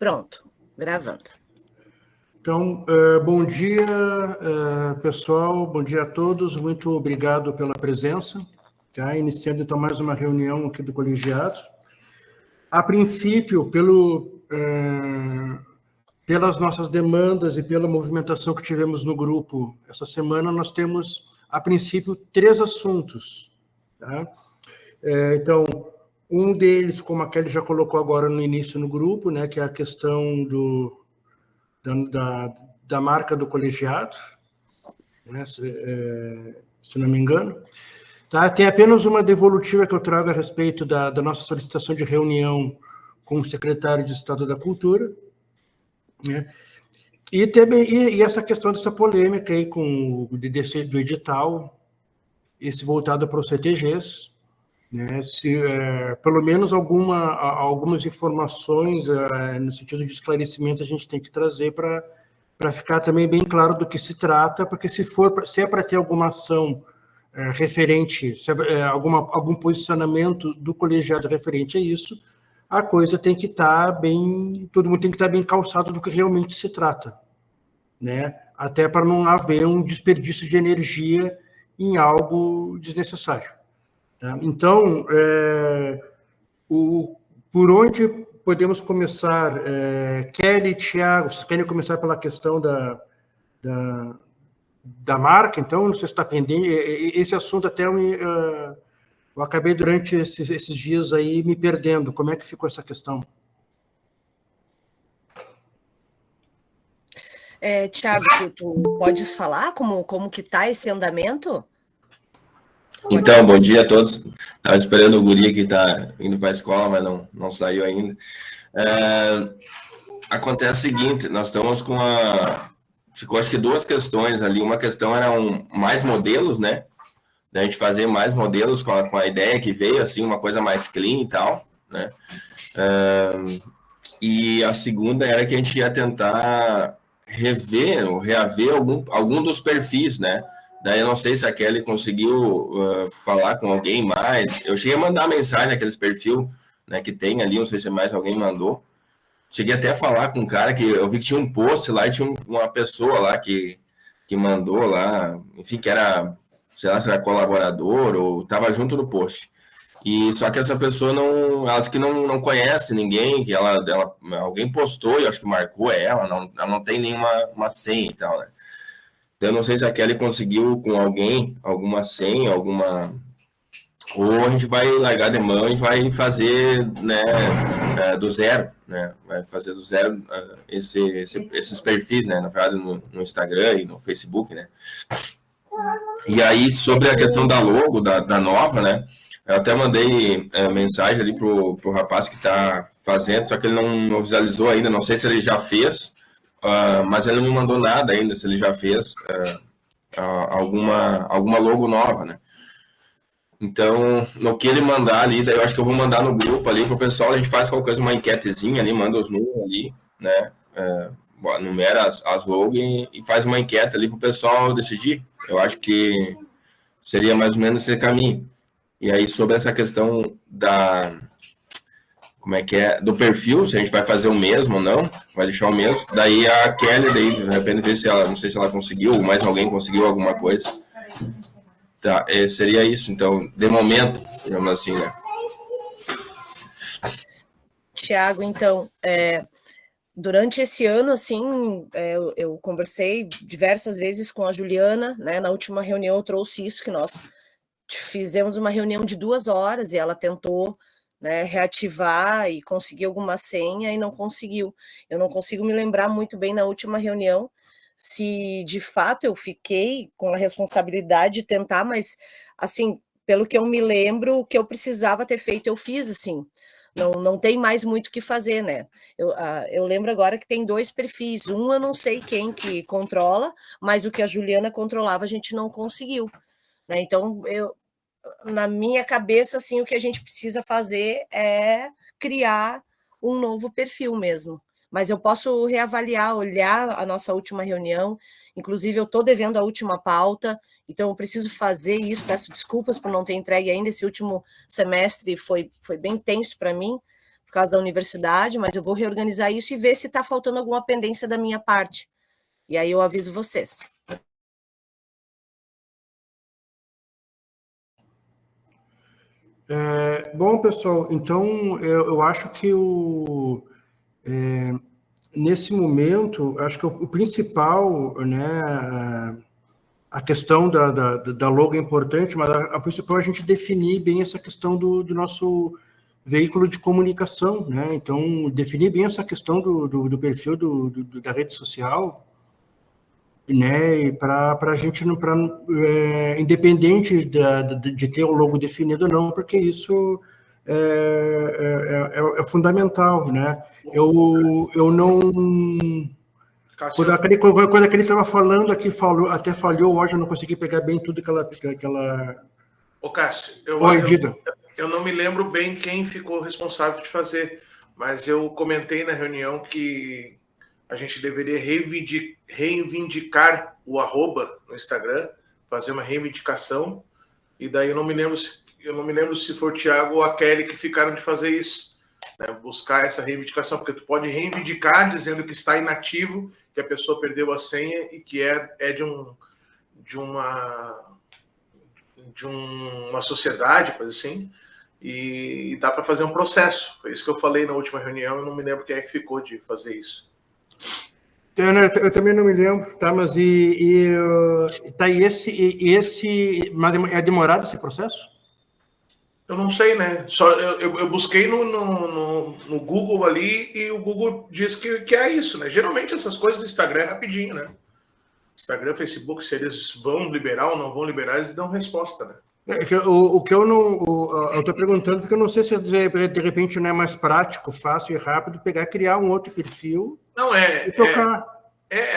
Pronto, gravando. Então, bom dia, pessoal, bom dia a todos, muito obrigado pela presença. Tá? Iniciando, então, mais uma reunião aqui do colegiado. A princípio, pelas nossas demandas e pela movimentação que tivemos no grupo essa semana, nós temos, a princípio, 3 assuntos. Tá? Então, um deles, como a Kelly já colocou agora no início no grupo, né, que é a questão da marca do colegiado, né, se não me engano. Tá? Tem apenas uma devolutiva que eu trago a respeito da nossa solicitação de reunião com o secretário de Estado da Cultura, né? E essa questão dessa polêmica aí do edital, esse voltado para os CTGs, né? Pelo menos algumas informações no sentido de esclarecimento a gente tem que trazer para ficar também bem claro do que se trata, porque se é para ter alguma ação referente, algum posicionamento do colegiado referente a isso, a coisa tem que estar todo mundo tem que estar bem calçado do que realmente se trata, né? Até para não haver um desperdício de energia em algo desnecessário. Tá? Então, por onde podemos começar? Kelly e Thiago, vocês querem começar pela questão da marca? Então, não sei se está pendente. Esse assunto até eu acabei durante esses dias aí me perdendo. Como é que ficou essa questão? Thiago, tu podes falar como que está esse andamento? Então, bom dia a todos. Estava esperando o guri que está indo para a escola, mas não saiu ainda. Acontece o seguinte, nós estamos com ficou acho que 2 questões ali. Uma questão era mais modelos, né? Da gente fazer mais modelos com a ideia que veio, assim, uma coisa mais clean e tal, né? E a segunda era que a gente ia tentar reaver algum dos perfis, né? Daí eu não sei se a Kelly conseguiu falar com alguém mais. Eu cheguei a mandar mensagem naqueles perfil, né, que tem ali, não sei se mais alguém mandou. Cheguei até a falar com um cara que eu vi que tinha um post lá e tinha uma pessoa lá que mandou lá, enfim, que era, sei lá, se era colaborador ou estava junto no post. E só que essa pessoa ela disse que não conhece ninguém, que alguém postou e acho que marcou ela não tem nenhuma senha e tal, né? Então, eu não sei se a Kelly conseguiu com alguém alguma senha, ou a gente vai largar de mão e vai fazer, né, do zero, né? Vai fazer do zero esses perfis, né? Na verdade, no Instagram e no Facebook, né? E aí, sobre a questão da logo, da nova, né? Eu até mandei mensagem ali pro rapaz que está fazendo, só que ele não visualizou ainda, não sei se ele já fez, mas ele não me mandou nada ainda, se ele já fez alguma logo nova, né? Então, no que ele mandar ali, daí eu acho que eu vou mandar no grupo ali pro pessoal, a gente faz qualquer coisa, uma enquetezinha ali, manda os números ali, né? Numera as logos e faz uma enquete ali pro pessoal decidir. Eu acho que seria mais ou menos esse caminho. E aí, sobre essa questão do perfil, se a gente vai fazer o mesmo ou não, vai deixar o mesmo. Daí a Kelly, de repente, ver se ela, não sei se ela conseguiu, ou mais alguém conseguiu alguma coisa. Tá, seria isso, então, de momento, digamos assim, né? Thiago, então, durante esse ano, assim, eu conversei diversas vezes com a Juliana, né? Na última reunião eu trouxe isso, que nós fizemos uma reunião de 2 horas e ela tentou, né, reativar e conseguir alguma senha e não conseguiu. Eu não consigo me lembrar muito bem na última reunião se de fato eu fiquei com a responsabilidade de tentar, mas assim, pelo que eu me lembro, o que eu precisava ter feito eu fiz, assim. Não tem mais muito o que fazer, né? Eu lembro agora que tem 2 perfis. Um eu não sei quem que controla, mas o que a Juliana controlava a gente não conseguiu, né? Então, na minha cabeça, assim, o que a gente precisa fazer é criar um novo perfil mesmo. Mas eu posso reavaliar, olhar a nossa última reunião. Inclusive, eu estou devendo a última pauta, então eu preciso fazer isso. Peço desculpas por não ter entregue ainda. Esse último semestre foi bem tenso para mim, por causa da universidade, mas eu vou reorganizar isso e ver se está faltando alguma pendência da minha parte. E aí eu aviso vocês. Bom, pessoal, então eu acho que nesse momento, acho que o principal, né, a questão da logo é importante, mas a principal é a gente definir bem essa questão do nosso veículo de comunicação, né? Então, definir bem essa questão do perfil da rede social, né? Para a gente, independente de ter o logo definido ou não, porque isso é fundamental, né? Eu não... Quando aquele estava falando aqui, até falhou, hoje eu não consegui pegar bem tudo aquela... Ô, Cássio, eu não me lembro bem quem ficou responsável de fazer, mas eu comentei na reunião que a gente deveria reivindicar o arroba no Instagram, fazer uma reivindicação, e daí eu não me lembro se foi o Thiago ou a Kelly que ficaram de fazer isso, né? Buscar essa reivindicação, porque tu pode reivindicar dizendo que está inativo, que a pessoa perdeu a senha e que é de uma sociedade, coisa assim, e dá para fazer um processo. Foi isso que eu falei na última reunião, eu não me lembro quem é que ficou de fazer isso. Eu também não me lembro, tá? Mas mas é demorado esse processo? Eu não sei, né? Só eu busquei no Google ali e o Google diz que é isso, né? Geralmente essas coisas do Instagram é rapidinho, né? Instagram, Facebook, se eles vão liberar ou não vão liberar, eles dão resposta, né? O que eu não... Eu estou perguntando porque eu não sei se de repente não é mais prático, fácil e rápido criar um outro perfil e tocar.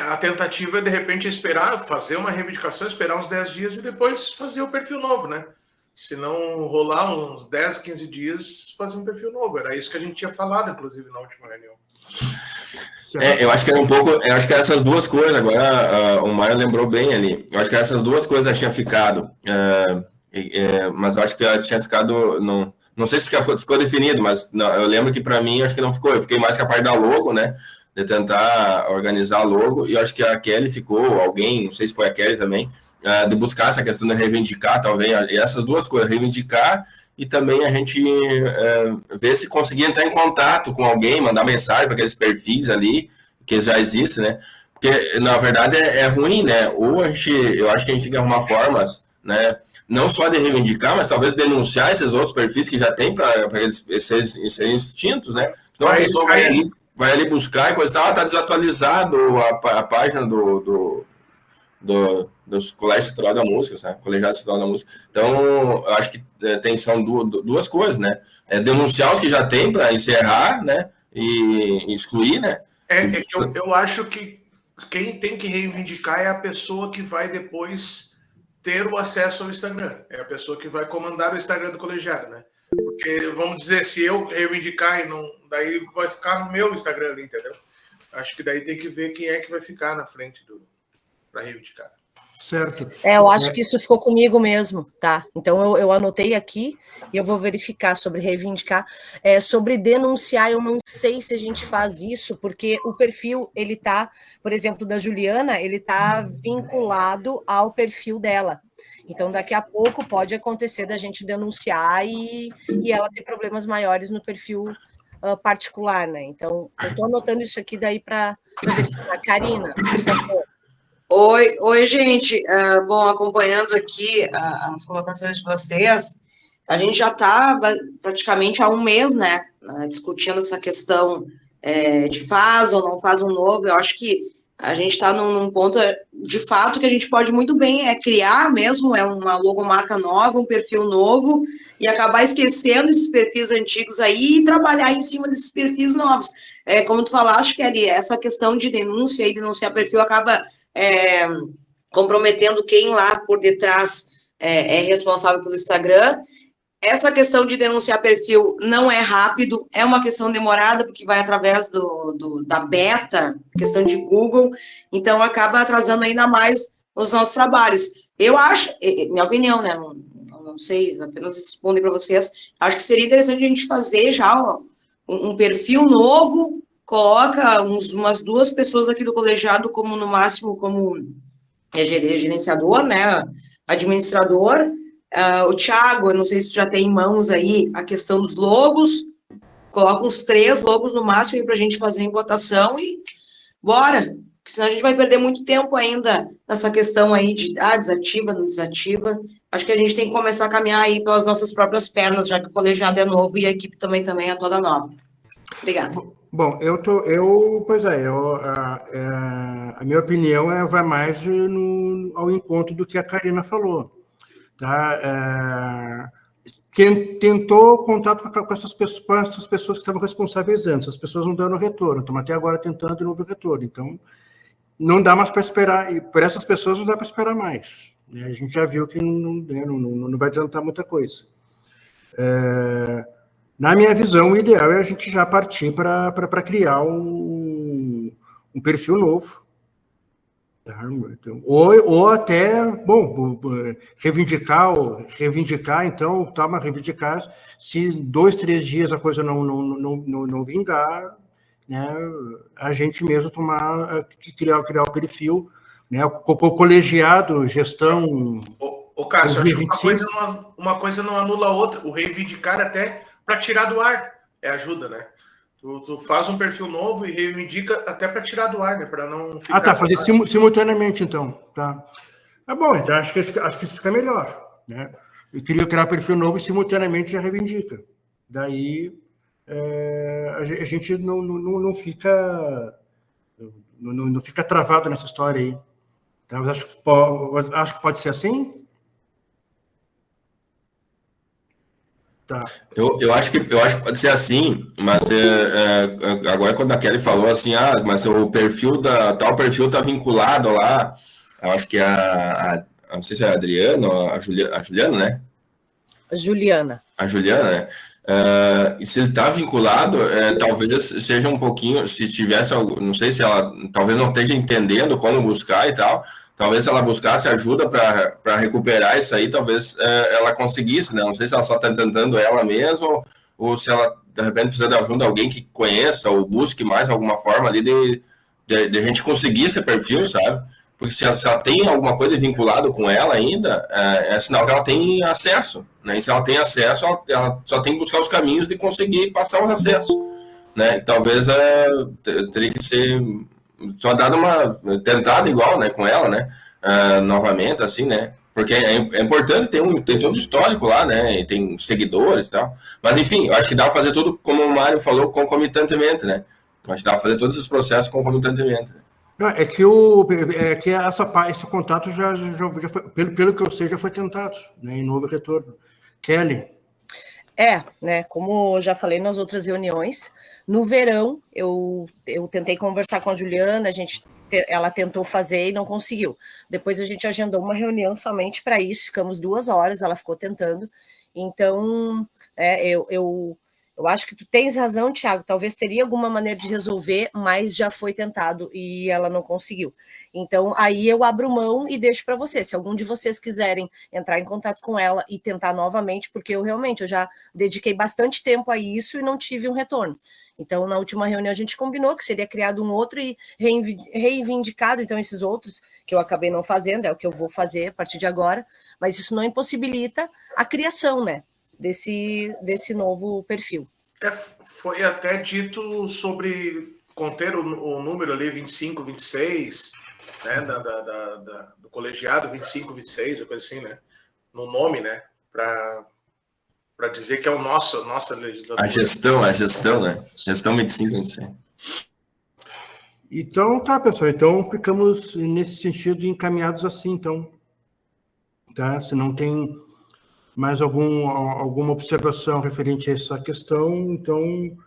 A tentativa é, de repente, esperar, fazer uma reivindicação, esperar uns 10 dias e depois fazer o perfil novo, né? Se não rolar uns 10, 15 dias, fazer um perfil novo. Era isso que a gente tinha falado, inclusive, na última reunião. Eu acho que era um pouco... Eu acho que essas duas coisas, agora o Mário lembrou bem ali, eu acho que essas duas coisas tinham ficado... mas eu acho que ela tinha ficado... Não sei se ficou definido, mas não, eu lembro que para mim, acho que não ficou. Eu fiquei mais com a parte da logo, né? De tentar organizar a logo, e eu acho que a Kelly ficou, alguém, não sei se foi a Kelly também, de buscar essa questão de reivindicar, talvez, e essas duas coisas, reivindicar e também a gente ver se conseguir entrar em contato com alguém, mandar mensagem para aqueles perfis ali, que já existem, né? Porque, na verdade, é ruim, né? Ou eu acho que a gente tem que arrumar formas, né? Não só de reivindicar, mas talvez denunciar esses outros perfis que já tem para eles serem extintos, né? Então a pessoa vai ali buscar e coisa e tal, está desatualizado a página dos Colégios Estaduais da Música, né? Colegiado Estadual da Música. Então, eu acho que são duas coisas, né? Denunciar os que já tem para encerrar, né? E excluir, né? Eu acho que quem tem que reivindicar é a pessoa que vai depois ter o acesso ao Instagram. É a pessoa que vai comandar o Instagram do colegiado, né? Porque, vamos dizer, se eu reivindicar e não... Daí vai ficar no meu Instagram ali, entendeu? Acho que daí tem que ver quem é que vai ficar na frente para reivindicar. Certo. Eu acho que isso ficou comigo mesmo, tá? Então eu anotei aqui e eu vou verificar sobre reivindicar. Sobre denunciar, eu não sei se a gente faz isso, porque o perfil, ele tá, por exemplo, da Juliana, ele tá vinculado ao perfil dela. Então, daqui a pouco pode acontecer da gente denunciar e ela ter problemas maiores no perfil particular, né? Então, eu estou anotando isso aqui daí para verificar. Karina, por favor. Oi, gente. Bom, acompanhando aqui as colocações de vocês, a gente já está praticamente há um mês, né, discutindo essa questão de faz ou não faz um novo. Eu acho que a gente está num ponto, de fato, que a gente pode muito bem criar mesmo uma logomarca nova, um perfil novo, e acabar esquecendo esses perfis antigos aí e trabalhar em cima desses perfis novos. Como tu falaste, Kelly, essa questão de denúncia e denunciar perfil acaba comprometendo quem lá por detrás é responsável pelo Instagram. Essa questão de denunciar perfil não é rápido, é uma questão demorada, porque vai através da beta, questão de Google, então acaba atrasando ainda mais os nossos trabalhos. Eu acho, minha opinião, né, não sei, apenas responder para vocês, acho que seria interessante a gente fazer já um perfil novo, coloca umas 2 pessoas aqui do colegiado como, no máximo, como gerenciador, né, administrador. O Thiago, eu não sei se já tem em mãos aí a questão dos logos, coloca uns 3 logos no máximo para a gente fazer em votação e bora, porque senão a gente vai perder muito tempo ainda nessa questão aí de desativa, não desativa. Acho que a gente tem que começar a caminhar aí pelas nossas próprias pernas, já que o colegiado é novo e a equipe também é toda nova. Obrigada. Bom, a minha opinião vai mais ao encontro do que a Karina falou. Tá? Tentou contato com essas pessoas que estavam responsáveis antes, as pessoas não dando retorno, estamos até agora tentando de novo retorno, então não dá mais para esperar, e por essas pessoas não dá para esperar mais, né? A gente já viu que não vai adiantar muita coisa. Na minha visão, o ideal é a gente já partir para criar um perfil novo. Ou até, bom, reivindicar, então, reivindicar, se 2, 3 dias a coisa não vingar, né, a gente mesmo criar o perfil, né, o colegiado, gestão... Cássio, acho que uma coisa não anula a outra, o reivindicar até para tirar do ar ajuda, né? Tu faz um perfil novo e reivindica até para tirar do ar, né? Para não ficar... fazer simultaneamente, então. Tá. Bom, então acho que isso fica melhor, né? Eu queria criar um perfil novo e simultaneamente já reivindica. Daí a gente não fica travado nessa história aí. Então, acho que pode ser assim. Tá. Eu acho que pode ser assim, mas agora quando a Kelly falou assim, mas o perfil tal perfil está vinculado lá, eu acho que não sei se é a Adriana, a Juliana, né? A Juliana, né? E se ele está vinculado, talvez seja um pouquinho, se tivesse, não sei se ela talvez não esteja entendendo como buscar e tal. Talvez se ela buscasse ajuda para recuperar isso aí, talvez ela conseguisse, né? Não sei se ela só está tentando ela mesma, ou se ela, de repente, precisa de ajuda de alguém que conheça ou busque mais alguma forma ali de a gente conseguir esse perfil, sabe? Porque se ela tem alguma coisa vinculada com ela ainda, é sinal que ela tem acesso, né? E se ela tem acesso, ela só tem que buscar os caminhos de conseguir passar os acessos, né? E talvez teria que ser... só dado uma tentada igual, né, com ela, né, novamente, assim, né, porque é importante ter todo o histórico lá, né, e tem seguidores e tal, mas enfim, eu acho que dá para fazer tudo, como o Mário falou, concomitantemente, né, acho que dá para fazer todos esses processos concomitantemente. É que esse contato já foi, pelo que eu sei, já foi tentado, né, em novo retorno. Kelly? Né, como eu já falei nas outras reuniões, no verão eu tentei conversar com a Juliana, ela tentou fazer e não conseguiu. Depois a gente agendou uma reunião somente para isso, ficamos 2 horas, ela ficou tentando. Então, eu acho que tu tens razão, Thiago, talvez teria alguma maneira de resolver, mas já foi tentado e ela não conseguiu. Então, aí eu abro mão e deixo para você. Se algum de vocês quiserem entrar em contato com ela e tentar novamente, porque eu já dediquei bastante tempo a isso e não tive um retorno. Então, na última reunião, a gente combinou que seria criado um outro e reivindicado, então, esses outros, que eu acabei não fazendo, é o que eu vou fazer a partir de agora, mas isso não impossibilita a criação, né, desse novo perfil. Foi até dito sobre conter o número ali, 25, 26... né, do colegiado 25, 26, ou coisa assim, né, no nome, né, para dizer que é nossa legislatura. A gestão, né, gestão 25, 26. Então, tá, pessoal, então ficamos nesse sentido encaminhados assim, então, tá, se não tem mais alguma observação referente a essa questão, então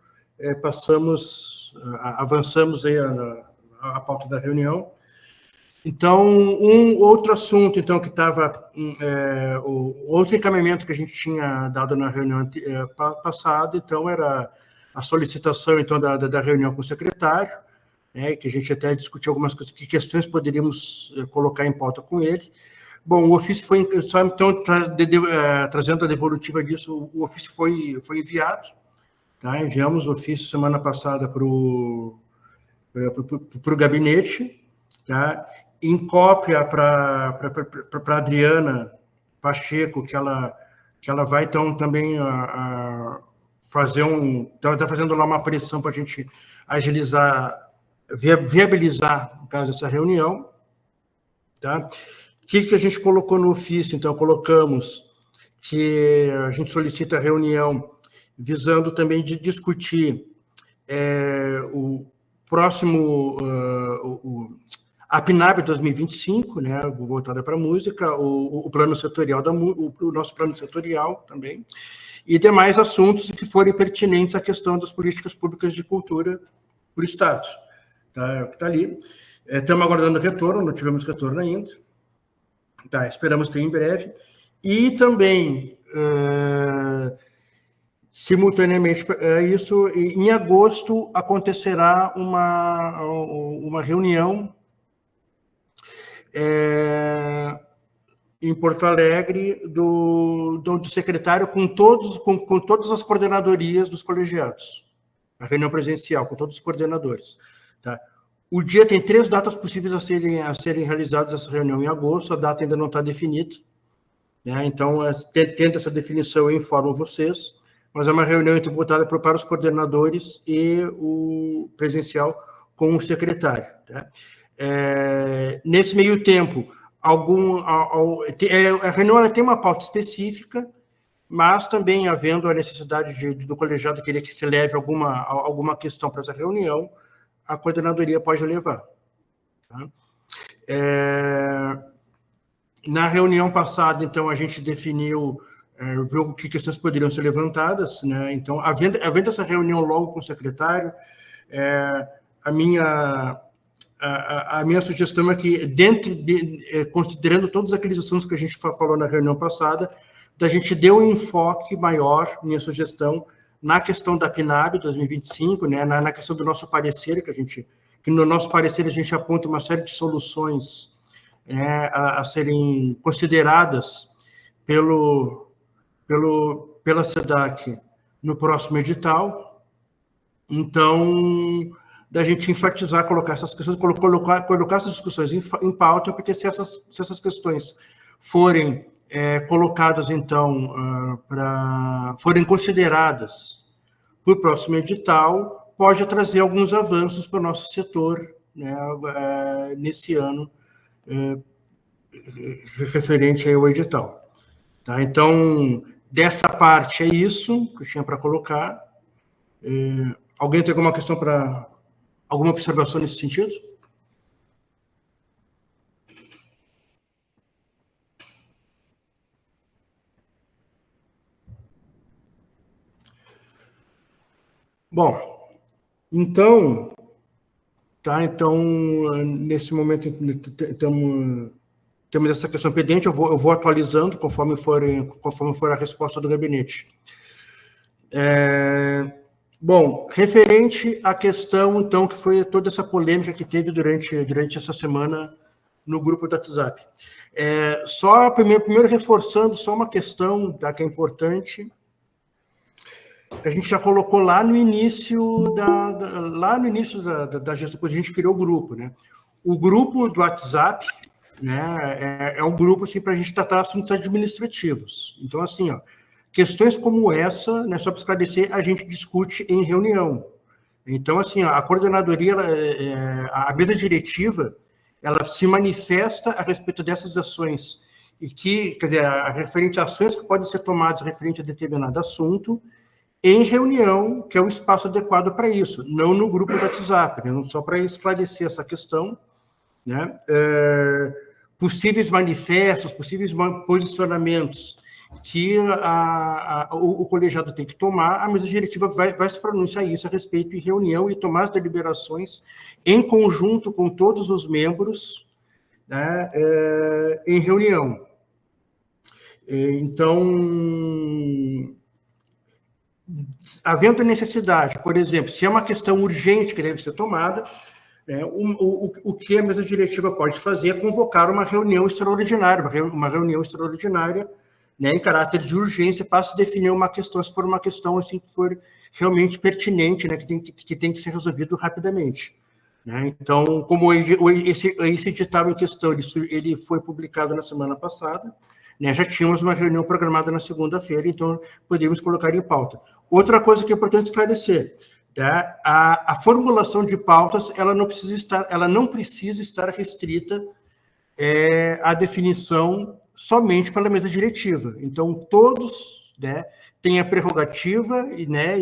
avançamos aí a pauta da reunião. Então, outro assunto, então, que estava, o outro encaminhamento que a gente tinha dado na reunião passada, então, era a solicitação, então, da reunião com o secretário, né, que a gente até discutiu algumas coisas, que questões poderíamos colocar em pauta com ele. Bom, o ofício foi, então, trazendo a devolutiva disso, o ofício foi enviado, tá? Enviamos ofício semana passada para o gabinete, tá? Em cópia para a Adriana Pacheco, que ela vai, então, também fazer está fazendo lá uma pressão para a gente agilizar, viabilizar, no caso, essa reunião, tá? O que a gente colocou no ofício? Então, colocamos que a gente solicita a reunião visando também de discutir o próximo, a PNAB 2025, né, voltada para a música, o plano setorial, o nosso plano setorial também, e demais assuntos que forem pertinentes à questão das políticas públicas de cultura para o Estado. Tá, tá ali. Estamos aguardando retorno, não tivemos retorno ainda. Tá, esperamos ter em breve. E também, simultaneamente a isso, em agosto acontecerá uma reunião em Porto Alegre do secretário com todas as coordenadorias dos colegiados. A reunião presencial com todos os coordenadores. Tá? O dia tem 3 datas possíveis a serem realizadas essa reunião em agosto, a data ainda não está definida, né? Então, tendo essa definição, eu informo vocês, mas é uma reunião voltada para os coordenadores e o presencial com o secretário. Tá? Nesse meio tempo, a reunião ela tem uma pauta específica, mas também havendo a necessidade do colegiado querer que se leve alguma questão para essa reunião, a coordenadoria pode levar. Tá? Na reunião passada, então, a gente definiu, viu que questões poderiam ser levantadas, né? Então, havendo essa reunião logo com o secretário, a minha sugestão é que, considerando todos aqueles assuntos que a gente falou na reunião passada, da gente dê um enfoque maior, minha sugestão, na questão da PNAB 2025, né, na questão do nosso parecer, que no nosso parecer a gente aponta uma série de soluções, né, a serem consideradas pela SEDAC no próximo edital. Então, da gente enfatizar, colocar essas questões, colocar essas discussões em pauta, porque se essas questões forem colocadas, então, forem consideradas para o próximo edital, pode trazer alguns avanços para o nosso setor, né, nesse ano, referente ao edital. Tá? Então, dessa parte é isso que eu tinha para colocar. Alguém tem alguma questão alguma observação nesse sentido? Bom, então, tá? Então, nesse momento, temos essa questão pendente, eu vou atualizando conforme for a resposta do gabinete. Bom, referente à questão, então, que foi toda essa polêmica que teve durante essa semana no grupo do WhatsApp. Só primeiro reforçando só uma questão, tá, que é importante, que a gente já colocou lá no início da gestão, quando a gente criou o grupo, né? O grupo do WhatsApp, né, é um grupo assim, para a gente tratar assuntos administrativos. Então, assim, questões como essa, né, só para esclarecer, a gente discute em reunião. Então, assim, a coordenadoria, a mesa diretiva, ela se manifesta a respeito dessas ações, e que, quer dizer, referente a ações que podem ser tomadas referente a determinado assunto, em reunião, que é o espaço adequado para isso, não no grupo do WhatsApp, né? Só para esclarecer essa questão, né? Possíveis manifestos, possíveis posicionamentos que o colegiado tem que tomar, a mesa diretiva vai se pronunciar isso a respeito em reunião e tomar as deliberações em conjunto com todos os membros, né, em reunião. Então, havendo necessidade, por exemplo, se é uma questão urgente que deve ser tomada, o que a mesa diretiva pode fazer é convocar uma reunião extraordinária, né, em caráter de urgência, para se definir uma questão, se for uma questão assim, que for realmente pertinente, né, que tem que ser resolvido rapidamente. Né? Então, como esse edital em questão ele foi publicado na semana passada, né, já tínhamos uma reunião programada na segunda-feira, então podemos colocar em pauta. Outra coisa que é importante esclarecer, tá? A formulação de pautas ela não precisa estar restrita à definição somente pela mesa diretiva. Então, todos, né, têm a prerrogativa né,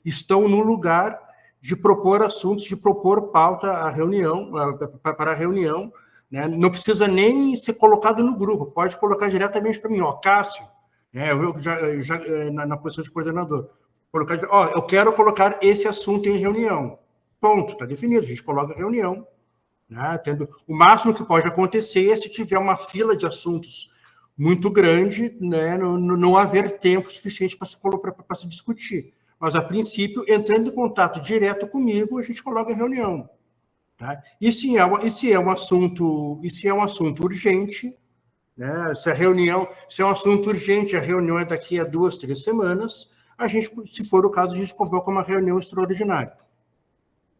estão no lugar de propor assuntos, de propor pauta para a reunião. Né? Não precisa nem ser colocado no grupo, pode colocar diretamente para mim, Cássio, né, eu já na posição de coordenador, eu quero colocar esse assunto em reunião. Ponto, está definido, a gente coloca a reunião. Né? O máximo que pode acontecer é se tiver uma fila de assuntos muito grande, né, não haver tempo suficiente para se discutir. Mas, a princípio, entrando em contato direto comigo, a gente coloca a reunião. Tá? E se é um assunto urgente, né, se é um assunto urgente, a reunião é daqui a 2, 3 semanas, a gente, se for o caso, a gente convoca uma reunião extraordinária.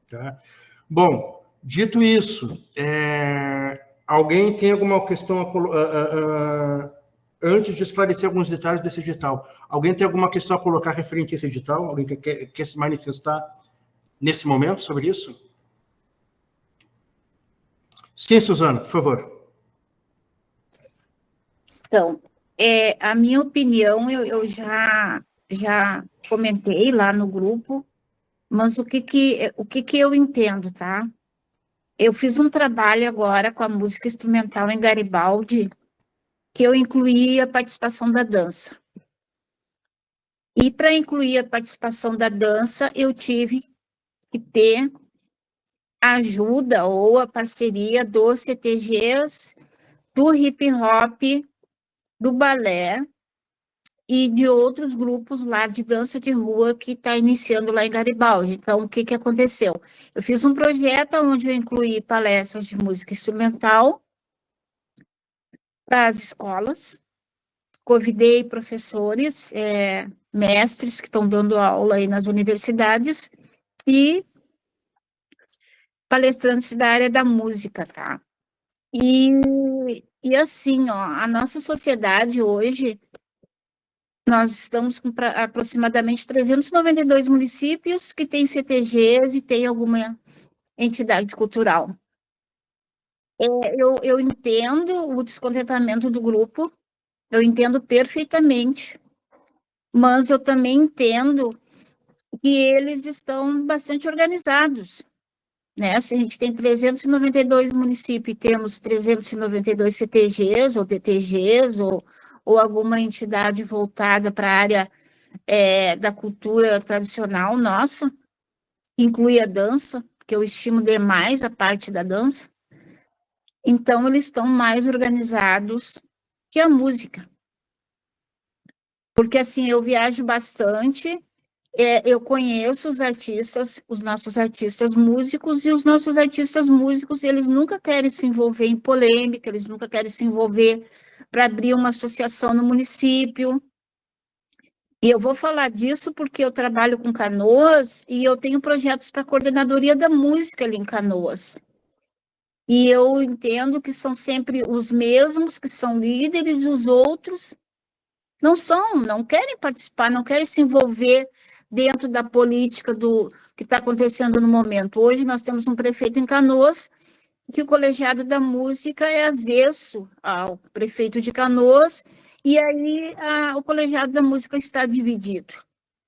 Tá? Bom, dito isso, alguém tem alguma questão antes de esclarecer alguns detalhes desse edital? Alguém tem alguma questão a colocar referente a esse edital? Alguém quer se manifestar nesse momento sobre isso? Sim, Suzana, por favor. Então, a minha opinião, eu já comentei lá no grupo, mas o que eu entendo, tá? Eu fiz um trabalho agora com a música instrumental em Garibaldi, que eu incluí a participação da dança. E para incluir a participação da dança, eu tive que ter a ajuda ou a parceria dos CTGs, do hip hop, do balé e de outros grupos lá de dança de rua que está iniciando lá em Garibaldi. Então, o que aconteceu? Eu fiz um projeto onde eu incluí palestras de música instrumental para as escolas, convidei professores, mestres que estão dando aula aí nas universidades e palestrantes da área da música, tá? E assim, ó, a nossa sociedade hoje, nós estamos com aproximadamente 392 municípios que têm CTGs e tem alguma entidade cultural. Eu entendo o descontentamento do grupo, eu entendo perfeitamente, mas eu também entendo que eles estão bastante organizados, né? Se a gente tem 392 municípios e temos 392 CTGs ou DTGs ou alguma entidade voltada para a área da cultura tradicional nossa, inclui a dança, que eu estimo demais a parte da dança, então eles estão mais organizados que a música. Porque assim, eu viajo bastante, eu conheço os artistas, os nossos artistas músicos, e os nossos artistas músicos, eles nunca querem se envolver em polêmica, eles nunca querem se envolver para abrir uma associação no município. E eu vou falar disso porque eu trabalho com Canoas e eu tenho projetos para a coordenadoria da música ali em Canoas. E eu entendo que são sempre os mesmos que são líderes, e os outros não querem participar, não querem se envolver dentro da política do que está acontecendo no momento. Hoje nós temos um prefeito em Canoas, que o colegiado da música é avesso ao prefeito de Canoas, e aí o colegiado da música está dividido.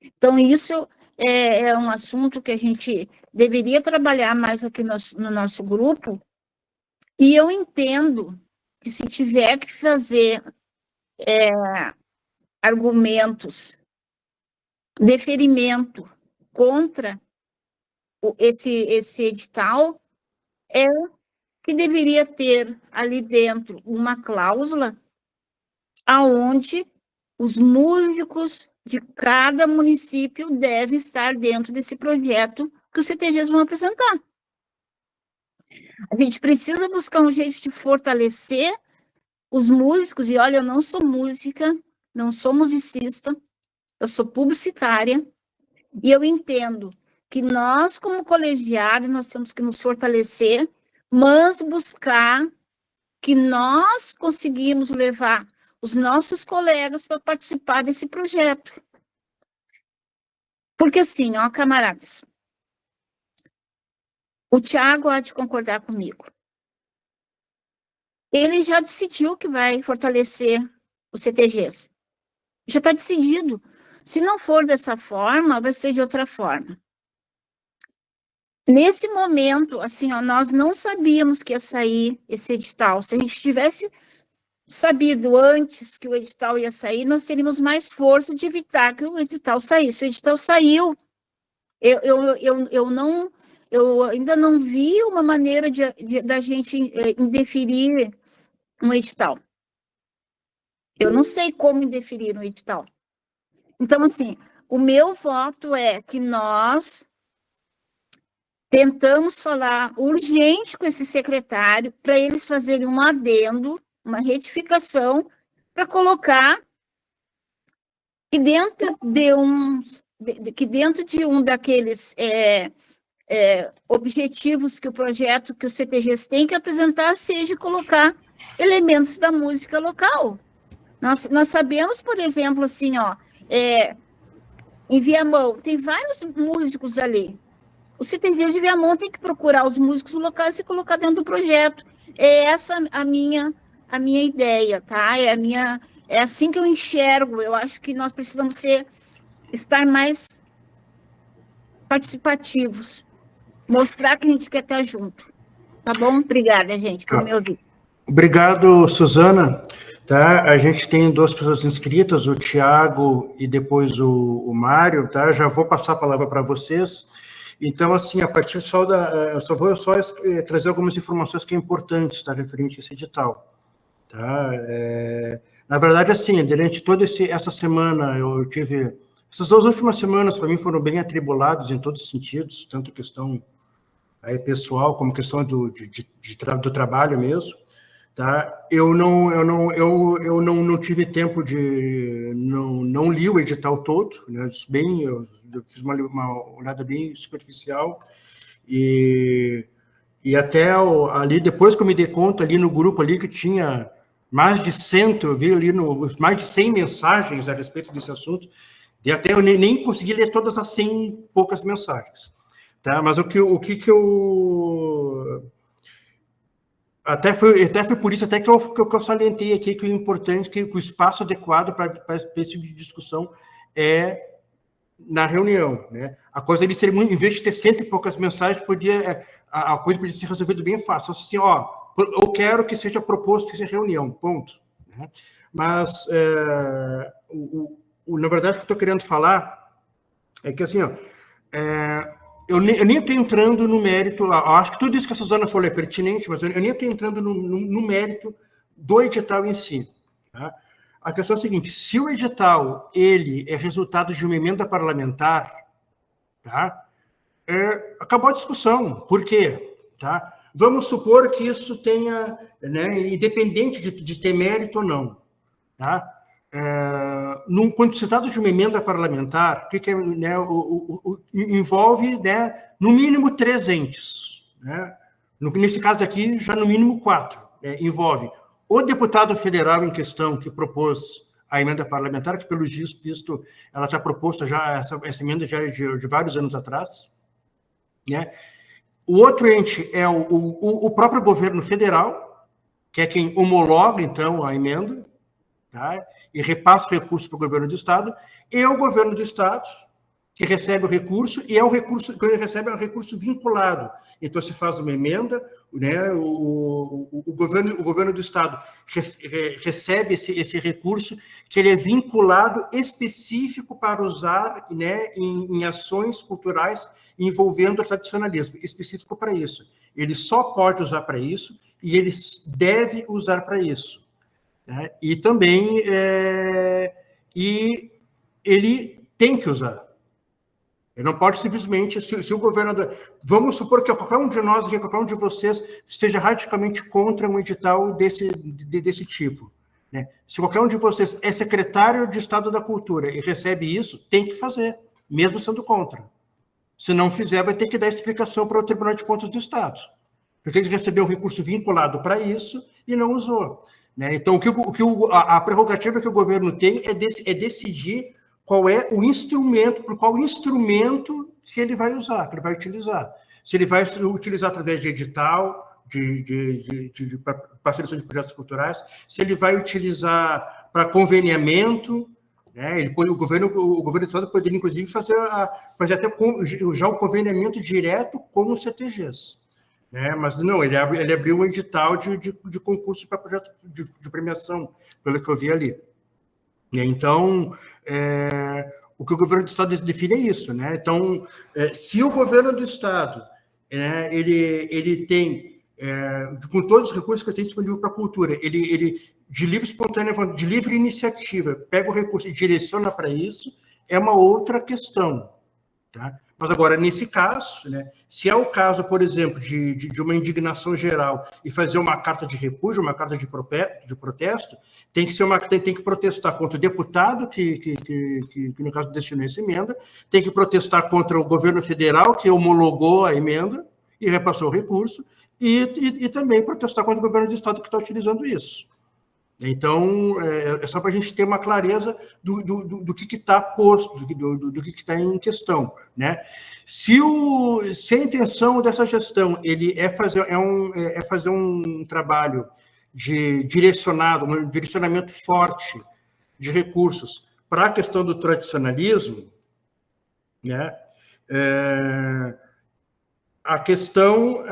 Então, isso é um assunto que a gente deveria trabalhar mais aqui no nosso grupo, e eu entendo que se tiver que fazer argumentos, deferimento contra esse edital, que deveria ter ali dentro uma cláusula aonde os músicos de cada município devem estar dentro desse projeto que os CTGs vão apresentar. A gente precisa buscar um jeito de fortalecer os músicos, e olha, eu não sou música, não sou musicista, eu sou publicitária, E eu entendo que nós, como colegiado, nós temos que nos fortalecer, mas buscar que nós conseguimos levar os nossos colegas para participar desse projeto. Porque assim, ó, camaradas, o Thiago há de concordar comigo. Ele já decidiu que vai fortalecer os CTGs. Já está decidido. Se não for dessa forma, vai ser de outra forma. Nesse momento, assim, ó, nós não sabíamos que ia sair esse edital. Se a gente tivesse sabido antes que o edital ia sair, nós teríamos mais força de evitar que o edital saísse. O edital saiu. Eu ainda não vi uma maneira da gente indeferir um edital. Eu não sei como indeferir um edital. Então, assim, o meu voto é que nós tentamos falar urgente com esse secretário para eles fazerem um adendo, uma retificação, para colocar que dentro de um daqueles objetivos que o projeto, que os CTGs têm que apresentar, seja colocar elementos da música local. Nós sabemos, por exemplo, assim, ó, em Viamão, tem vários músicos ali. Os CTGs de Viamão tem que procurar os músicos locais e colocar dentro do projeto. É essa a minha ideia, tá? É assim que eu enxergo. Eu acho que nós precisamos estar mais participativos, mostrar que a gente quer estar junto. Tá bom? Obrigada, gente, por me ouvir. Obrigado, Suzana. Tá? A gente tem 2 pessoas inscritas, o Thiago e depois o Mário, tá? Já vou passar a palavra para vocês. Então, assim, a partir só eu só vou trazer algumas informações que é importantes, tá? Referente a esse edital, tá? Na verdade, assim, durante toda essa semana, eu tive... Essas 2 últimas semanas, para mim, foram bem atribuladas em todos os sentidos, tanto questão aí, pessoal, como questão do trabalho mesmo. Tá? Eu não tive tempo de... Não li o edital todo, né? Eu fiz uma olhada bem superficial, e até ali, depois que eu me dei conta, ali no grupo, ali que tinha mais de 100, eu vi ali mais de 100 mensagens a respeito desse assunto, e até eu nem consegui ler todas as 100 e poucas mensagens. Tá? Mas o que eu... Até foi por isso até que eu salientei aqui que o importante, que o espaço adequado para esse tipo de discussão é na reunião, né? A coisa ali seria, em vez de ter 100 e poucas mensagens, a coisa podia ser resolvida bem fácil. Assim, ó, eu quero que seja proposto essa reunião, ponto. Né? Mas, na verdade, o que eu estou querendo falar é que, assim, ó, eu nem estou entrando no mérito, eu acho que tudo isso que a Suzana falou é pertinente, mas eu nem estou entrando no mérito do edital em si. Tá? A questão é a seguinte: se o edital ele é resultado de uma emenda parlamentar, tá? Acabou a discussão. Por quê? Tá? Vamos supor que isso tenha, né, independente de ter mérito ou não. Tá? Quando se trata de uma emenda parlamentar, o que é, né, envolve, né, no mínimo 3 entes. Né? Nesse caso aqui, já no mínimo 4. Envolve o deputado federal em questão que propôs a emenda parlamentar, que pelo visto ela está proposta já, essa emenda já é de vários anos atrás. Né? O outro ente é o próprio governo federal, que é quem homologa, então, a emenda, tá? E repassa o recurso para o governo do Estado, e o governo do Estado, que recebe o recurso, e quando ele recebe, é um recurso vinculado. Então, se faz uma emenda, né, o governo do Estado recebe esse recurso, que ele é vinculado específico para usar, né, em ações culturais envolvendo o tradicionalismo, específico para isso. Ele só pode usar para isso, e ele deve usar para isso. Né? E também ele tem que usar. Ele não pode simplesmente, se o governo... Vamos supor que qualquer um de nós, que qualquer um de vocês, seja radicalmente contra um edital desse tipo. Né? Se qualquer um de vocês é secretário de Estado da Cultura e recebe isso, tem que fazer. mesmo sendo contra. Se não fizer, vai ter que dar explicação para o Tribunal de Contas do Estado, porque ele recebeu um recurso vinculado para isso e não usou. Né? Então, a prerrogativa que o governo tem é decidir qual é o instrumento, por qual instrumento que ele vai usar, que ele vai utilizar. Se ele vai utilizar através de edital, para seleção de projetos culturais, se ele vai utilizar para conveniamento, né? O governo do Estado poderia, inclusive, fazer até já o conveniamento direto com os CTGs. Né? Mas não, ele abriu um edital de concurso para projeto de premiação, pelo que eu vi ali. Então, o que o governo do Estado define é isso. Né? Então, se o governo do Estado ele tem, com todos os recursos que ele tem disponível para a cultura, ele de livre espontânea, de livre iniciativa, pega o recurso e direciona para isso, é uma outra questão. Tá? Mas agora, nesse caso, né, se é o caso, por exemplo, de uma indignação geral e fazer uma carta de repúdio, uma carta de protesto, tem que protestar contra o deputado que no caso, destinou essa emenda, tem que protestar contra o governo federal, que homologou a emenda e repassou o recurso, e também protestar contra o governo do Estado que está utilizando isso. Então, é só para a gente ter uma clareza do que está posto, do que está em questão. Né? Se a intenção dessa gestão ele é fazer um trabalho de um direcionamento forte de recursos para a questão do tradicionalismo, né? A questão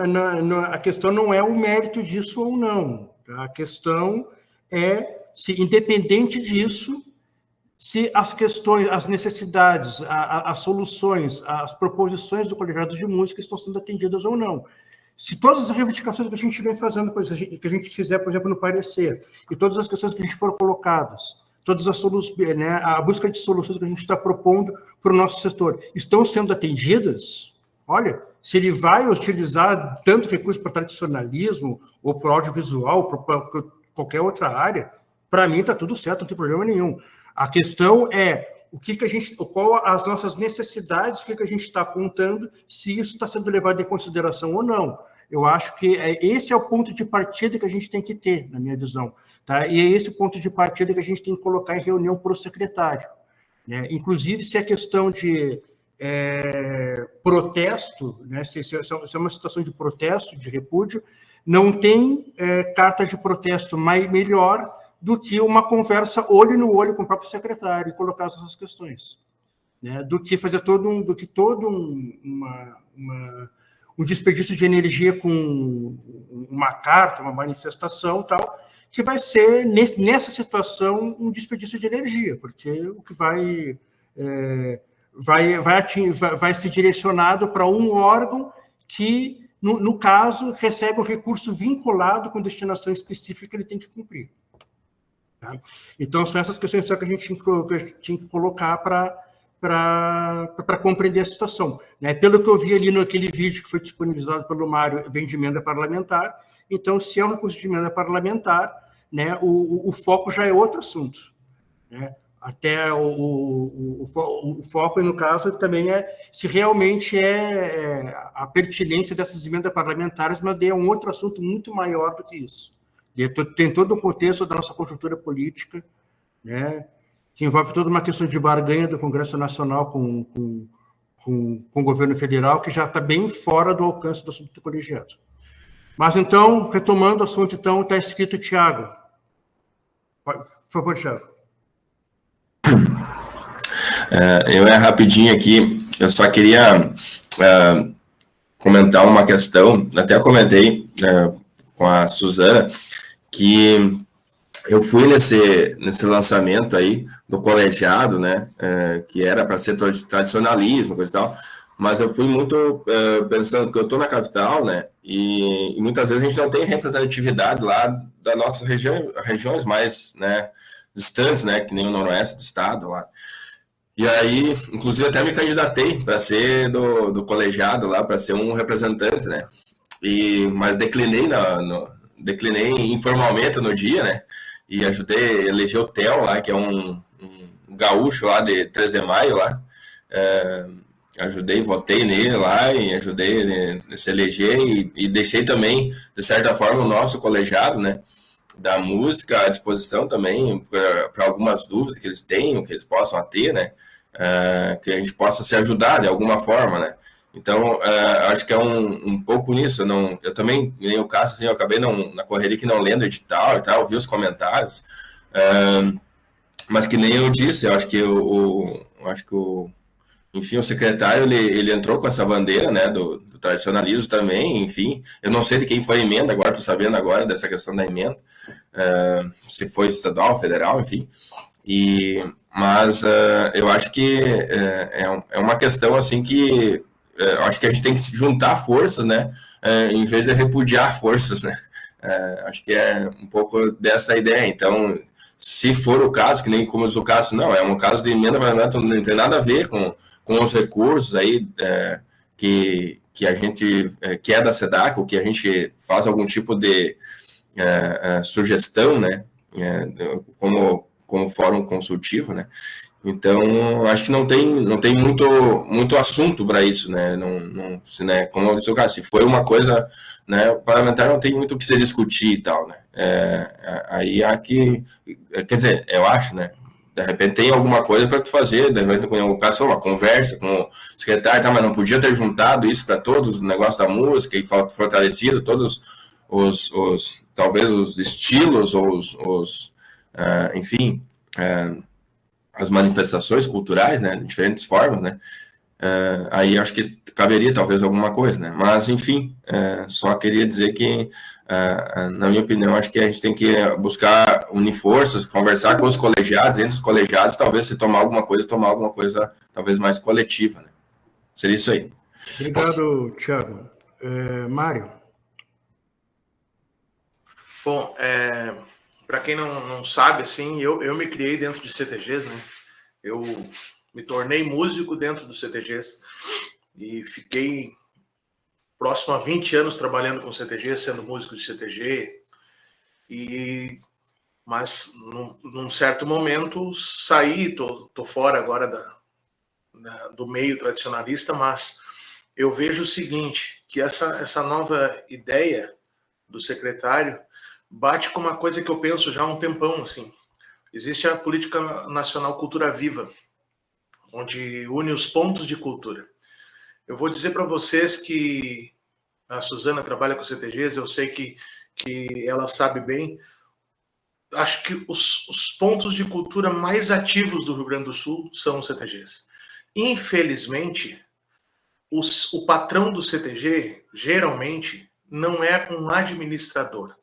não é o mérito disso ou não. Tá? A questão se, independente disso, se as questões, as necessidades, as soluções, as proposições do colegiado de música estão sendo atendidas ou não. Se todas as reivindicações que a gente vem fazendo, que a gente fizer, por exemplo, no parecer, e todas as questões que a gente foram colocadas, todas as soluções, né, a busca de soluções que a gente está propondo para o nosso setor, estão sendo atendidas, olha, se ele vai utilizar tanto recurso para tradicionalismo, ou para audiovisual, para qualquer outra área, para mim está tudo certo, não tem problema nenhum. A questão é qual as nossas necessidades, o que a gente está apontando, se isso está sendo levado em consideração ou não. Eu acho que esse é o ponto de partida que a gente tem que ter, na minha visão. Tá? E é esse ponto de partida que a gente tem que colocar em reunião para o secretário. Né? Inclusive, se a questão de protesto, né? se é uma situação de protesto, de repúdio, não tem carta de protesto melhor do que uma conversa olho no olho com o próprio secretário e colocar essas questões, né? Do que fazer um desperdício de energia com uma carta, uma manifestação, tal, que vai ser, nessa situação, um desperdício de energia, porque o que vai ser direcionado para um órgão que, no caso, recebe um recurso vinculado com destinação específica que ele tem que cumprir. Tá? Então, são essas questões só que a gente tinha que colocar para compreender a situação. Né? Pelo que eu vi ali naquele vídeo que foi disponibilizado pelo Mário, vem de emenda parlamentar. Então, se é um recurso de emenda parlamentar, né, o foco já é outro assunto. Né? Até o foco, no caso, também se realmente a pertinência dessas emendas parlamentares, mas é um outro assunto muito maior do que isso. Tem todo o contexto da nossa conjuntura política, né, que envolve toda uma questão de barganha do Congresso Nacional com o governo federal, que já está bem fora do alcance do assunto do colegiado. Mas, então, retomando o assunto, então, está escrito Tiago. Por favor, Tiago. Eu rapidinho aqui, eu só queria comentar uma questão, até comentei com a Suzana, que eu fui nesse lançamento aí do colegiado, né, que era para ser tradicionalismo, coisa e tal, mas eu fui muito pensando que eu estou na capital, né, e muitas vezes a gente não tem representatividade lá da nossa regiões mais, né, distantes, né, que nem o noroeste do estado lá. E aí, inclusive, até me candidatei para ser do colegiado lá, para ser um representante, né, mas declinei informalmente no dia, né, e ajudei a eleger o Theo lá, que é um gaúcho lá de 3 de maio lá, Ajudei, votei nele lá e ajudei ele a se eleger e deixei também, de certa forma, o nosso colegiado, né, da música à disposição também para algumas dúvidas que eles tenham, que eles possam ter, né, que a gente possa se ajudar de alguma forma, né. Então, acho que é um pouco nisso. Eu também, nem o caso, assim, eu acabei na correria que não lendo edital e tal, vi os comentários, mas que nem eu disse, eu acho que enfim, o secretário, ele entrou com essa bandeira, né, do tradicionalismo também, enfim, eu não sei de quem foi a emenda, agora estou sabendo agora dessa questão da emenda, se foi estadual, federal, enfim, mas eu acho que é uma questão, assim, que acho que a gente tem que juntar forças, né, em vez de repudiar forças, né, acho que é um pouco dessa ideia. Então, se for o caso, que nem como diz o caso, não, é um caso de emenda parlamentar, não tem nada a ver com os recursos aí que a gente quer da SEDAC, ou que a gente faz algum tipo de sugestão, né, como fórum consultivo, né. Então, acho que não tem muito assunto para isso, né? Né? Como eu disse, se foi uma coisa, né, parlamentar não tem muito o que se discutir e tal, né? Aí há que, quer dizer, eu acho, né? De repente tem alguma coisa para tu fazer, de repente com uma conversa com o secretário, tá, mas não podia ter juntado isso para todos, o negócio da música e fortalecido todos talvez os estilos ou enfim, as manifestações culturais, né, de diferentes formas, né, aí acho que caberia talvez alguma coisa, né, mas enfim, só queria dizer que, na minha opinião, acho que a gente tem que buscar unir forças, conversar com os colegiados, entre os colegiados, talvez se tomar alguma coisa talvez mais coletiva, né, seria isso aí. Obrigado, Thiago. Mário? Bom, para quem não sabe, assim, eu me criei dentro de CTGs, né? Eu me tornei músico dentro dos CTGs e fiquei próximo a 20 anos trabalhando com CTG, sendo músico de CTG. Mas num certo momento saí, tô fora agora do meio tradicionalista, mas eu vejo o seguinte, que essa nova ideia do secretário bate com uma coisa que eu penso já há um tempão, assim. Existe a Política Nacional Cultura Viva, onde une os pontos de cultura. Eu vou dizer para vocês que a Suzana trabalha com CTGs, eu sei que ela sabe bem. Acho que os pontos de cultura mais ativos do Rio Grande do Sul são os CTGs. Infelizmente, o patrão do CTG, geralmente, não é um administrador.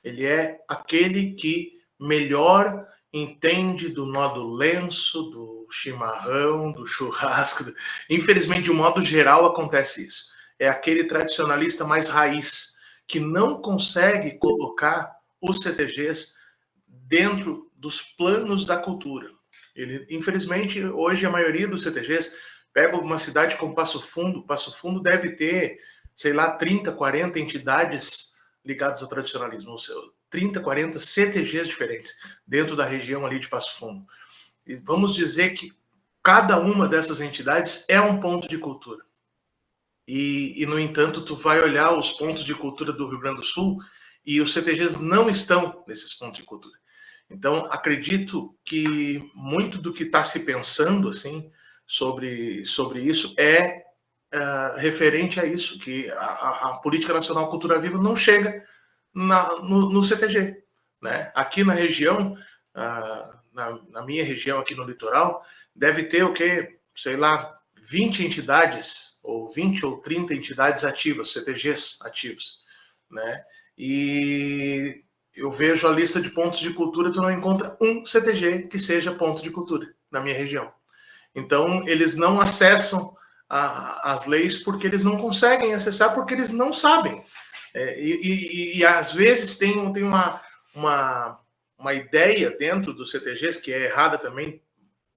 Ele é aquele que melhor entende do nó do lenço, do chimarrão, do churrasco. Infelizmente, de um modo geral, acontece isso. É aquele tradicionalista mais raiz, que não consegue colocar os CTGs dentro dos planos da cultura. Infelizmente, hoje, a maioria dos CTGs pega uma cidade como Passo Fundo deve ter, sei lá, 30, 40 entidades ligados ao tradicionalismo, 30, 40 CTGs diferentes dentro da região ali de Passo Fundo. E vamos dizer que cada uma dessas entidades é um ponto de cultura. E, no entanto, tu vai olhar os pontos de cultura do Rio Grande do Sul e os CTGs não estão nesses pontos de cultura. Então, acredito que muito do que está se pensando assim, sobre isso é referente a isso, que a Política Nacional Cultura Viva não chega no CTG. Né? Aqui na região, na minha região aqui no litoral, deve ter o quê? Sei lá, 20 entidades, ou 20 ou 30 entidades ativas, CTGs ativos. Né? E eu vejo a lista de pontos de cultura, tu não encontra um CTG que seja ponto de cultura na minha região. Então, eles não acessam as leis porque eles não conseguem acessar, porque eles não sabem. E às vezes tem uma ideia dentro dos CTGs, que é errada também,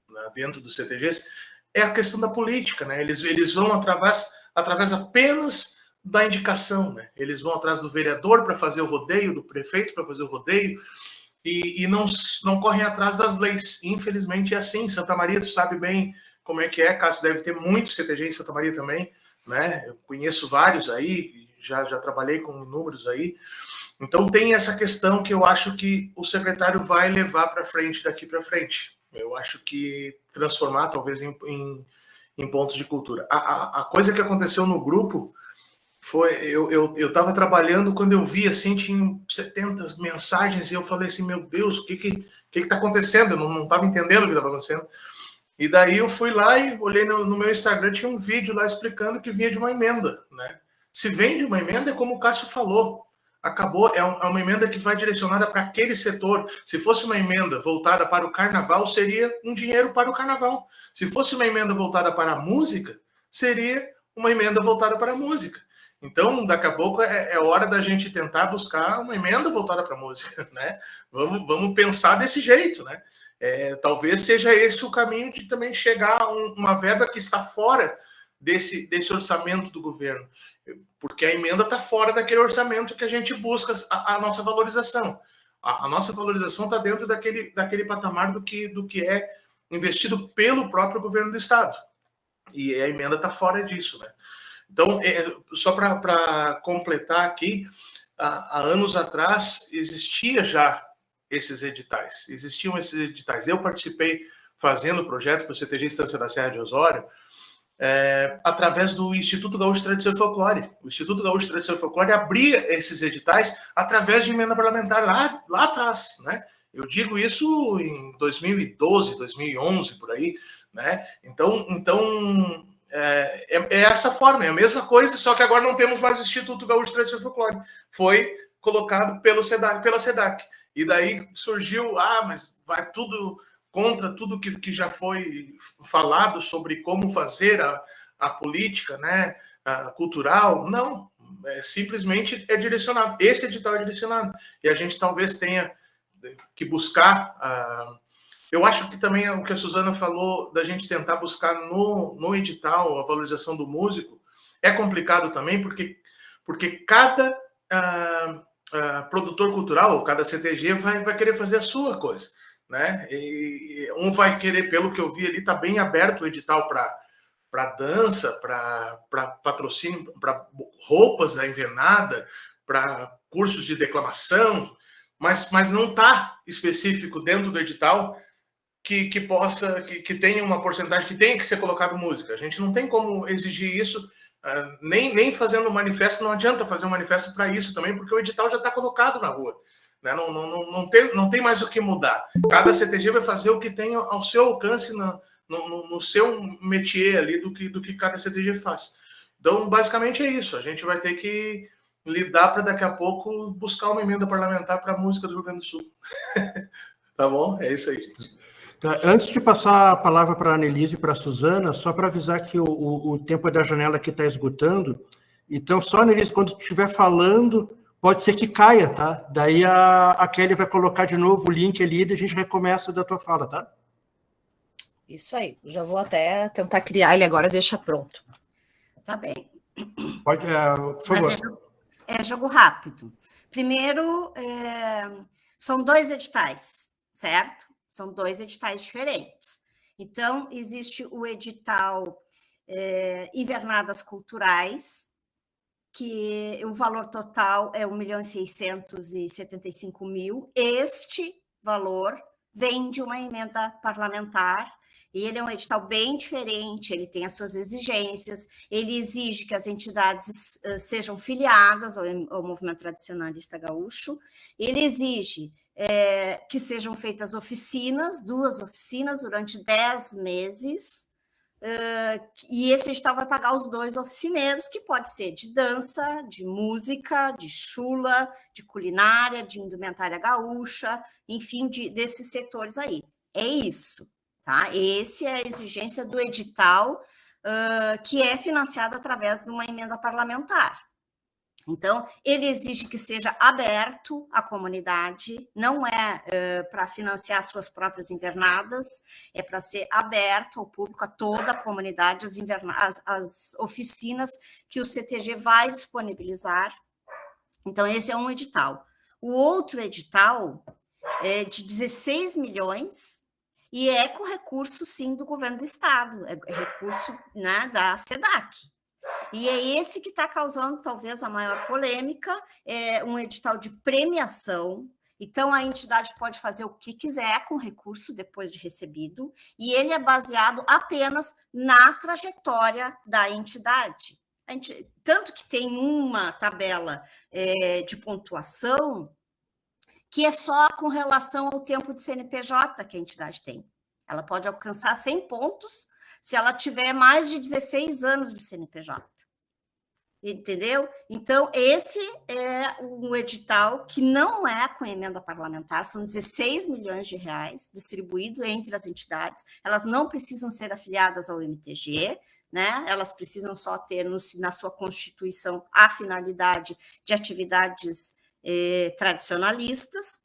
né, dentro dos CTGs, é a questão da política. Né? Eles vão através apenas da indicação. Né? Eles vão atrás do vereador para fazer o rodeio, do prefeito para fazer o rodeio, e não correm atrás das leis. Infelizmente é assim. Santa Maria, tu sabe bem, como é que é, Cássio, deve ter muito CTG em Santa Maria também, né? Eu conheço vários aí, já trabalhei com inúmeros aí. Então tem essa questão que eu acho que o secretário vai levar para frente daqui para frente. Eu acho que transformar talvez em pontos de cultura. A coisa que aconteceu no grupo foi, eu estava trabalhando, quando eu vi assim, tinha 70 mensagens e eu falei assim, meu Deus, o que está acontecendo? Eu não estava entendendo o que estava acontecendo. E daí eu fui lá e olhei no meu Instagram, tinha um vídeo lá explicando que vinha de uma emenda, né? Se vem de uma emenda, é como o Cássio falou, acabou, é uma emenda que vai direcionada para aquele setor. Se fosse uma emenda voltada para o carnaval, seria um dinheiro para o carnaval. Se fosse uma emenda voltada para a música, seria uma emenda voltada para a música. Então, daqui a pouco é hora da gente tentar buscar uma emenda voltada para a música, né? Vamos pensar desse jeito, né? Talvez seja esse o caminho de também chegar a uma verba que está fora desse orçamento do governo, porque a emenda está fora daquele orçamento que a gente busca a nossa valorização. A nossa valorização está dentro daquele patamar do que é investido pelo próprio governo do Estado. E a emenda está fora disso, né? Então, só para completar aqui, há anos atrás existia já existiam esses editais. Eu participei fazendo o projeto para o CTG Estância da Serra de Osório, através do Instituto Gaúcho de Tradição e Folclore. O Instituto Gaúcho de Tradição e Folclore abria esses editais através de emenda parlamentar lá atrás, né? Eu digo isso em 2012, 2011, por aí, né? Então é essa forma, é a mesma coisa, só que agora não temos mais o Instituto Gaúcho de Tradição e Folclore. Foi colocado pela SEDAC. E daí surgiu, mas vai tudo contra tudo que já foi falado sobre como fazer a política, né, cultural. Não, simplesmente é direcionado. Esse edital é direcionado. E a gente talvez tenha que buscar... eu acho que também o que a Suzana falou, da gente tentar buscar no edital a valorização do músico, é complicado também, porque cada... produtor cultural, ou cada CTG vai querer fazer a sua coisa, né? E um vai querer, pelo que eu vi ali, tá bem aberto o edital para dança, para patrocínio, para roupas da invernada, para cursos de declamação, mas não está específico dentro do edital que tenha uma porcentagem que tenha que ser colocado música. A gente não tem como exigir isso. Nem fazendo um manifesto, não adianta fazer um manifesto para isso também, porque o edital já está colocado na rua, né? Não tem mais o que mudar. Cada CTG vai fazer o que tem ao seu alcance no seu métier ali do que cada CTG faz. Então, basicamente é isso. A gente vai ter que lidar para daqui a pouco buscar uma emenda parlamentar para a música do Rio Grande do Sul. Tá bom? É isso aí, gente. Tá, antes de passar a palavra para a Annelise e para a Suzana, só para avisar que o tempo da janela aqui está esgotando. Então, só, Annelise, quando estiver falando, pode ser que caia, tá? Daí a Kelly vai colocar de novo o link ali e a gente recomeça da tua fala, tá? Isso aí. Já vou até tentar criar ele agora, deixa pronto. Tá bem. Pode, por favor. Mas é jogo rápido. Primeiro, são 2 editais, certo? São 2 editais diferentes. Então, existe o edital Invernadas Culturais, que o valor total é 1.675.000. Este valor vem de uma emenda parlamentar, e ele é um edital bem diferente, ele tem as suas exigências, ele exige que as entidades sejam filiadas ao Movimento Tradicionalista Gaúcho, ele exige que sejam feitas oficinas, 2 oficinas durante 10 meses, e esse edital vai pagar os 2 oficineiros, que pode ser de dança, de música, de chula, de culinária, de indumentária gaúcha, enfim, desses setores aí. É isso, tá? Essa é a exigência do edital, que é financiado através de uma emenda parlamentar. Então, ele exige que seja aberto à comunidade, não é para financiar suas próprias invernadas, é para ser aberto ao público, a toda a comunidade, as oficinas que o CTG vai disponibilizar. Então, esse é um edital. O outro edital é de 16 milhões e é com recurso, sim, do governo do Estado, é recurso, né, da SEDAC. E é esse que está causando, talvez, a maior polêmica, é um edital de premiação. Então, a entidade pode fazer o que quiser com o recurso depois de recebido, e ele é baseado apenas na trajetória da entidade. Tanto que tem uma tabela de pontuação que é só com relação ao tempo de CNPJ que a entidade tem. Ela pode alcançar 100 pontos se ela tiver mais de 16 anos de CNPJ. Entendeu? Então, esse é um edital que não é com emenda parlamentar, são 16 milhões de reais distribuídos entre as entidades, elas não precisam ser afiliadas ao MTG, né? Elas precisam só ter na sua constituição a finalidade de atividades tradicionalistas,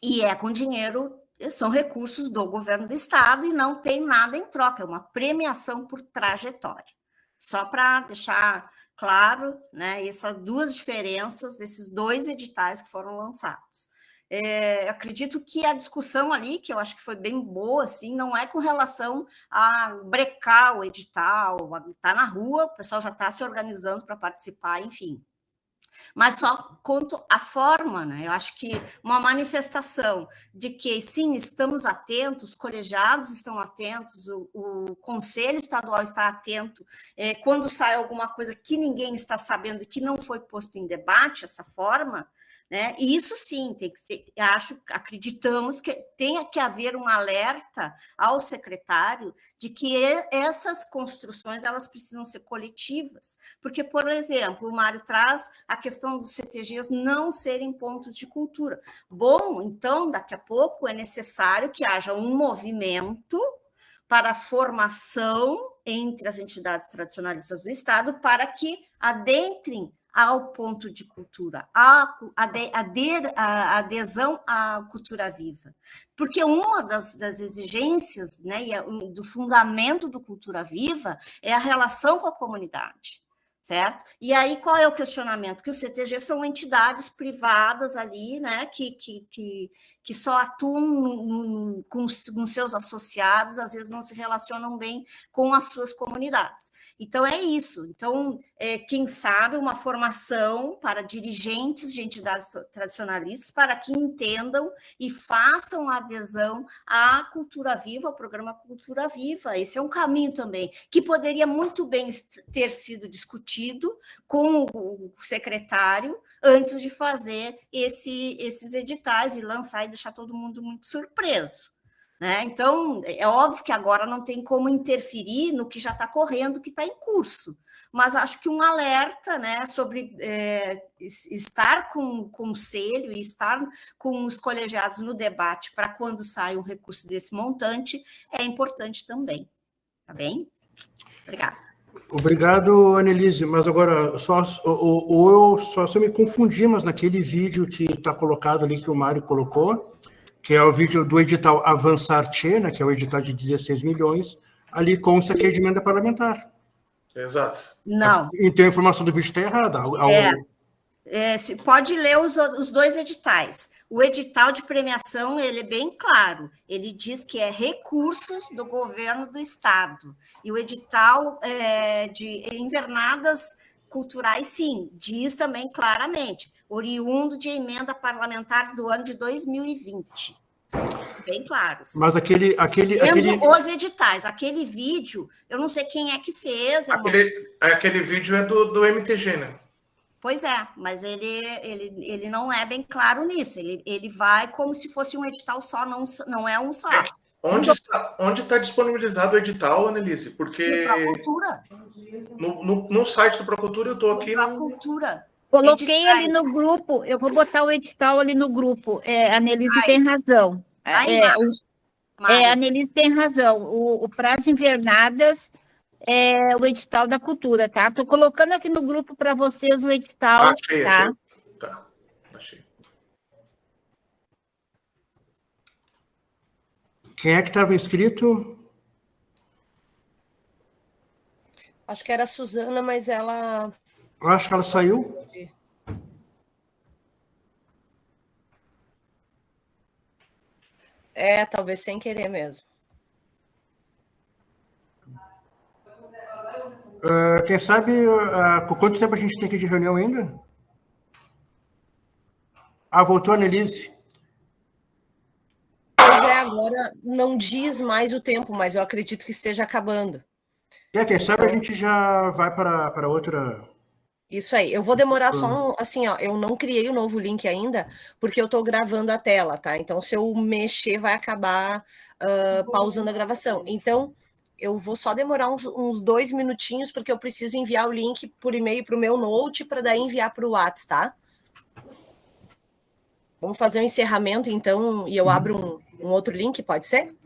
e é com dinheiro, são recursos do governo do Estado e não tem nada em troca, é uma premiação por trajetória. Só para deixar claro, né, essas duas diferenças desses dois editais que foram lançados. Acredito que a discussão ali, que eu acho que foi bem boa, assim, não é com relação a brecar o edital, está na rua, o pessoal já está se organizando para participar, enfim. Mas só quanto à forma, né? Eu acho que uma manifestação de que, sim, estamos atentos, colegiados estão atentos, o Conselho Estadual está atento, quando sai alguma coisa que ninguém está sabendo e que não foi posto em debate, essa forma, né? E isso sim, tem que ser, acreditamos que tenha que haver um alerta ao secretário de que essas construções elas precisam ser coletivas, porque, por exemplo, o Mário traz a questão dos CTGs não serem pontos de cultura. Bom, então, daqui a pouco é necessário que haja um movimento para a formação entre as entidades tradicionalistas do Estado para que adentrem ao ponto de cultura, a adesão à cultura viva. Porque uma das exigências, né, do fundamento do cultura viva é a relação com a comunidade, certo? E aí, qual é o questionamento? Que os CTG são entidades privadas ali, né, que só atuam com seus associados, às vezes não se relacionam bem com as suas comunidades. Então, é isso. Então, quem sabe uma formação para dirigentes de entidades tradicionalistas para que entendam e façam a adesão à cultura viva, ao programa Cultura Viva. Esse é um caminho também, que poderia muito bem ter sido discutido com o secretário antes de fazer esses editais e lançar e deixar todo mundo muito surpreso, né? Então, é óbvio que agora não tem como interferir no que já está correndo, que está em curso, mas acho que um alerta, né, sobre estar com o conselho e estar com os colegiados no debate para quando sai um recurso desse montante é importante também, tá bem? Obrigada. Obrigado, Annelise, mas agora, eu só me confundi, mas naquele vídeo que está colocado ali, que o Mário colocou, que é o vídeo do edital Avançar-Tchê, né, que é o edital de 16 milhões, ali consta que é de emenda parlamentar. Exato. Não. Então a informação do vídeo está errada. Pode ler os dois editais. O edital de premiação, ele é bem claro, ele diz que é recursos do governo do Estado. E o edital de invernadas culturais, sim, diz também claramente, oriundo de emenda parlamentar do ano de 2020. Bem claros. Mas os editais, aquele vídeo, eu não sei quem é que fez. Aquele vídeo é do MTG, né? Pois é, mas ele não é bem claro nisso. Ele vai como se fosse um edital só, não é um só. Onde está disponibilizado o edital, Annelise? Porque no Procultura. No site do Procultura eu estou aqui. Procultura. Coloquei ali no grupo, eu vou botar o edital ali no grupo. A Annelise tem razão. A Annelise tem razão. O prazo invernadas é o edital da cultura, tá? Estou colocando aqui no grupo para vocês o edital. Achei. Tá, achei. Quem é que estava inscrito? Acho que era a Suzana, mas ela... Eu acho que ela saiu. Talvez sem querer mesmo. Quem sabe com quanto tempo a gente tem aqui de reunião ainda? Voltou a Annelise. Pois é, agora não diz mais o tempo, mas eu acredito que esteja acabando. Quem sabe a gente já vai para outra... Isso aí, eu vou demorar só, assim, ó, eu não criei o novo link ainda, porque eu tô gravando a tela, tá? Então, se eu mexer, vai acabar pausando a gravação. Então, eu vou só demorar uns 2 minutinhos, porque eu preciso enviar o link por e-mail para o meu Note, para daí enviar para o WhatsApp, tá? Vamos fazer um encerramento, então, e eu abro um outro link, pode ser?